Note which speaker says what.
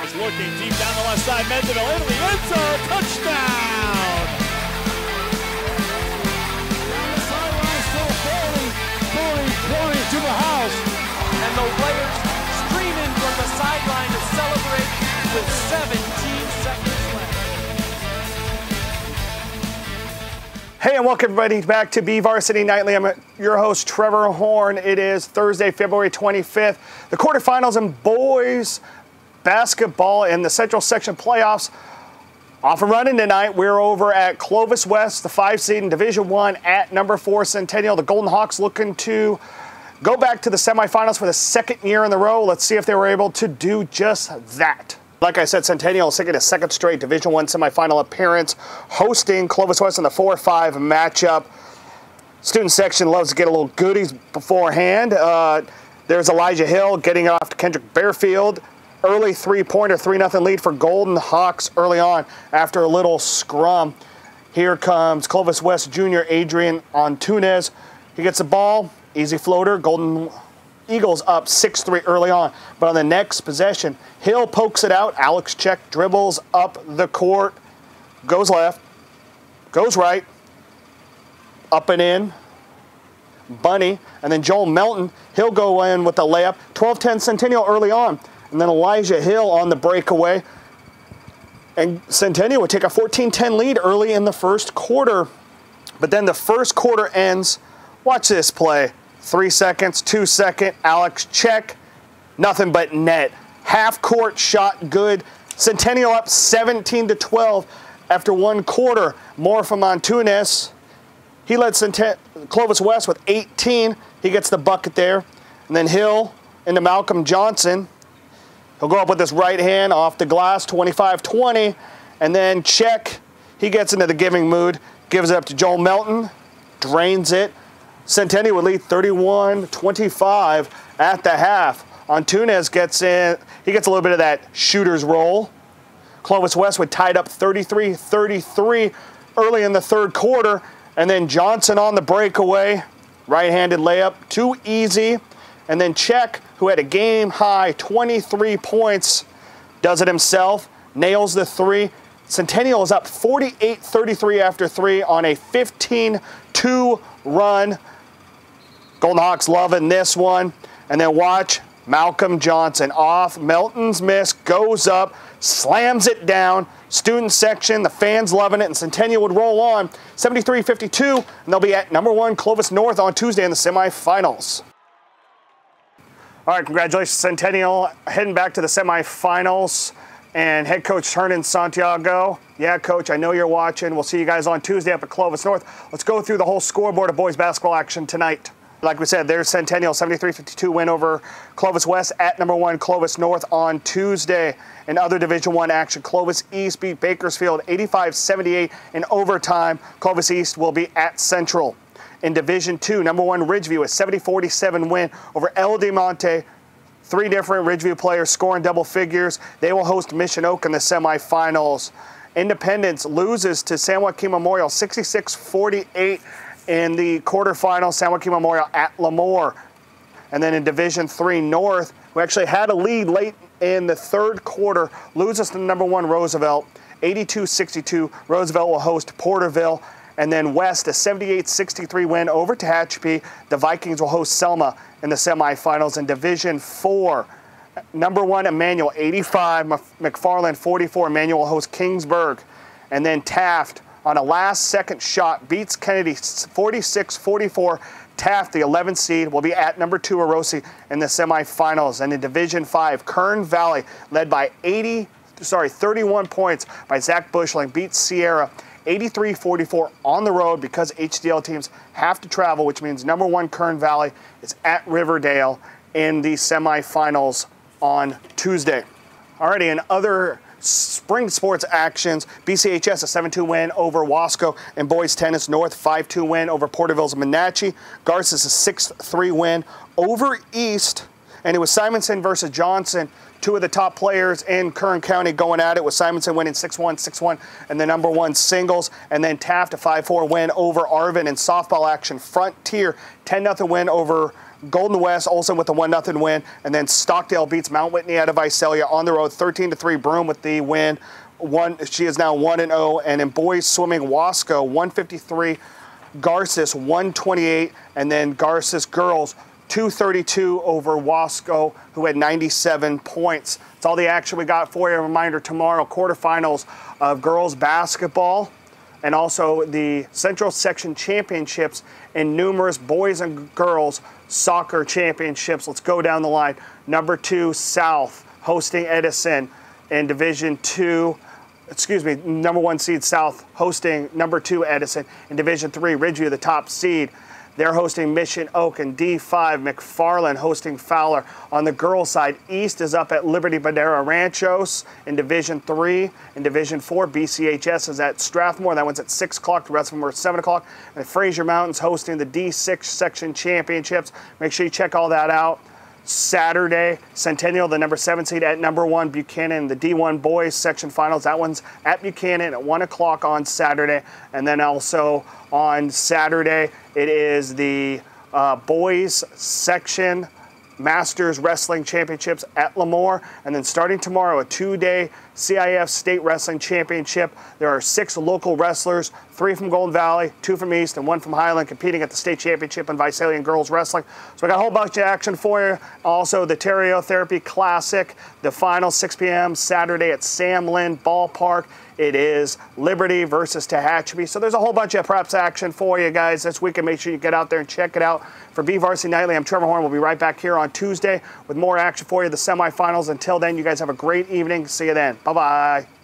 Speaker 1: is looking deep down the left side. Mendeville into the end zone. Touchdown!
Speaker 2: Down the sideline, still Foley pointing to the house.
Speaker 3: And the players streaming from the sideline to celebrate with 17 seconds left.
Speaker 4: Hey, and welcome everybody back to BVarsity Nightly. I'm your host, Trevor Horn. It is Thursday, February 25th. The quarterfinals in boys basketball in the Central Section playoffs off and running tonight. We're over at Clovis West, the 5 seed in Division I at number 4 Centennial. The Golden Hawks looking to go back to the semifinals for the second year in a row. Let's see if they were able to do just that. Like I said, Centennial is taking a second straight Division I semifinal appearance, hosting Clovis West in the 4-5 matchup. Student section loves to get a little goodies beforehand. There's Elijah Hill getting it off to Kendrick Bearfield. Early three-pointer, 3-0 lead for Golden Hawks early on after a little scrum. Here comes Clovis West Jr. Adrian Antunes. He gets the ball, easy floater. Golden Eagles up 6-3 early on. But on the next possession, Hill pokes it out. Alex Check dribbles up the court, goes left, goes right, up and in. Bunny, and then Joel Melton. He'll go in with the layup. 12-10 Centennial early on. And then Elijah Hill on the breakaway. And Centennial would take a 14-10 lead early in the first quarter. But then the first quarter ends. Watch this play. 3 seconds, 2 second, Alex Check, nothing but net. Half court shot good. Centennial up 17-12 after one quarter. More from Antunes. He led Clovis West with 18. He gets the bucket there. And then Hill into Malcolm Johnson. He'll go up with his right hand off the glass, 25-20. And then Check, he gets into the giving mood, gives it up to Joel Melton, drains it. Centennial would lead 31-25 at the half. Antunes gets in. He gets a little bit of that shooter's roll. Clovis West would tie it up 33-33 early in the third quarter. And then Johnson on the breakaway. Right-handed layup. Too easy. And then Check, who had a game-high 23 points, does it himself. Nails the three. Centennial is up 48-33 after 3 on a 15-2 run. Golden Hawks loving this one. And then watch Malcolm Johnson off. Melton's miss, goes up, slams it down. Student section, the fans loving it, and Centennial would roll on 73-52, and they'll be at number 1 Clovis North on Tuesday in the semifinals. All right, congratulations, Centennial, heading back to the semifinals. And head coach Hernan Santiago. Yeah, coach, I know you're watching. We'll see you guys on Tuesday up at Clovis North. Let's go through the whole scoreboard of boys basketball action tonight. Like we said, there's Centennial, 73-52 win over Clovis West at number 1 Clovis North on Tuesday. In other Division I action, Clovis East beat Bakersfield 85-78 in overtime. Clovis East will be at Central. In Division II, number 1 Ridgeview, a 70-47 win over El Diamante. 3 different Ridgeview players scoring double figures. They will host Mission Oak in the semifinals. Independence loses to San Joaquin Memorial 66-48 in the quarterfinals. San Joaquin Memorial at Lemoore. And then in Division III North, who actually had a lead late in the third quarter, loses to number 1 Roosevelt 82-62. Roosevelt will host Porterville. And then West, a 78-63 win over Tehachapi. The Vikings will host Selma in the semifinals. In Division IV, number 1 Emmanuel, 85. McFarland, 44. Emmanuel will host Kingsburg. And then Taft, on a last-second shot, beats Kennedy 46-44. Taft, the 11th seed, will be at number 2 Orosi in the semifinals. And in Division V, Kern Valley, led by 31 points by Zach Bushling, beats Sierra 83-44 on the road because HDL teams have to travel, which means number 1 Kern Valley is at Riverdale in the semifinals on Tuesday. Alrighty, in other spring sports actions, BCHS a 7-2 win over Wasco, and boys tennis North 5-2 win over Porterville's Menachie. Garces a 6-3 win over East, And it was Simonson versus Johnson, two of the top players in Kern County going at it, with Simonson winning 6-1, 6-1, and the #1 singles. And then Taft a 5-4 win over Arvin in softball action. Frontier 10-0 win over Golden West, also with a 1-0 win. And then Stockdale beats Mount Whitney out of Visalia on the road, 13-3. Broome with the win. She is now 1-0. And in boys swimming, Wasco 153, Garces 128, and then Garces girls 232 over Wasco, who had 97 points. That's all the action we got for you. A reminder, tomorrow, quarterfinals of girls basketball, and also the Central Section Championships and numerous boys and girls soccer championships. Let's go down the line. #2 South hosting Edison in Division 2. #1 seed South hosting #2 Edison. In Division 3, Ridgeview, the top seed. They're hosting Mission Oak. And D5, McFarland hosting Fowler. On the girls' side, East is up at Liberty Badera Ranchos in Division 3. In Division 4, BCHS is at Strathmore. That one's at 6 o'clock. The rest of them are at 7 o'clock. And Fraser Mountain's hosting the D6 Section Championships. Make sure you check all that out. Saturday, Centennial, the #7 seed at #1 Buchanan, the D1 boys section finals. That one's at Buchanan at 1 o'clock on Saturday. And then also on Saturday, it is the boys section Masters Wrestling Championships at Lemoore. And then starting tomorrow, a 2-day CIF State Wrestling Championship. There are 6 local wrestlers, 3 from Golden Valley, 2 from East, and 1 from Highland, competing at the state championship in Visalia girls wrestling. So we got a whole bunch of action for you. Also, the Stereotherapy Classic, the final 6 p.m. Saturday at Sam Lynn Ballpark. It is Liberty versus Tehachapi. So there's a whole bunch of preps action for you guys this weekend. Make sure you get out there and check it out. For BVarsity Nightly, I'm Trevor Horn. We'll be right back here on Tuesday with more action for you, the semifinals. Until then, you guys have a great evening. See you then. Bye-bye.